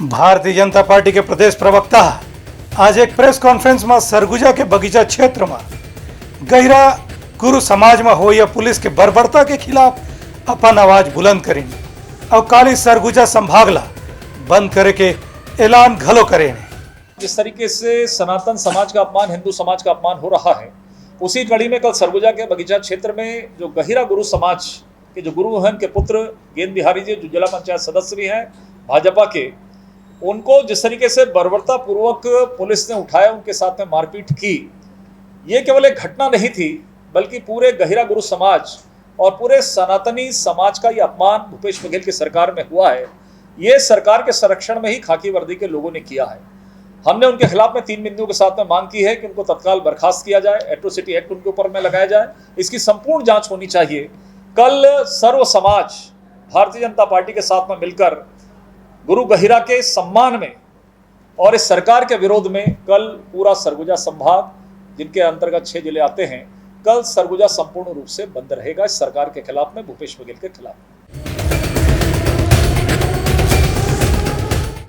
Bharatiya Janata party के प्रदेश प्रवक्ता आज एक प्रेस कॉन्फ्रेंस में सरगुजा के बगीचा क्षेत्र में गहिरा गुरु समाज में हो या पुलिस के बर्बरता के खिलाफ अपन आवाज बुलंद करें और काली सरगुजा संभागला बंद करे के ऐलान घलो करें। जिस तरीके से सनातन समाज का अपमान, हिंदू समाज का अपमान हो रहा है, उसी कड़ी में कल सरगुजा के बगीचा क्षेत्र में जो गहिरा गुरु समाज के जो गुरु हैं, उनके पुत्र गेंद बिहारी जी जो जिला पंचायत सदस्य भी हैं भाजपा के, उनको जिस तरीके से बर्बरता पूर्वक पुलिस ने उठाया, उनके साथ में मारपीट की, ये केवल एक घटना नहीं थी बल्कि पूरे गहिरा गुरु समाज और पूरे सनातनी समाज का ये अपमान भूपेश बघेल की सरकार में हुआ है। ये सरकार के संरक्षण में ही खाकी वर्दी के लोगों ने किया है। हमने उनके खिलाफ में 3 बिंदुओं के साथ में मांग की है कि उनको तत्काल बर्खास्त किया जाए, एट्रोसिटी एक्ट उनके ऊपर में लगाया जाए, इसकी संपूर्ण जांच होनी चाहिए। कल सर्व समाज भारतीय जनता पार्टी के साथ में मिलकर गुरु गहिरा के सम्मान में और इस सरकार के विरोध में कल पूरा सरगुजा संभाग, जिनके अंतर्गत 6 जिले आते हैं, कल सरगुजा संपूर्ण रूप से बंद रहेगा इस सरकार के खिलाफ में, भूपेश बघेल के खिलाफ।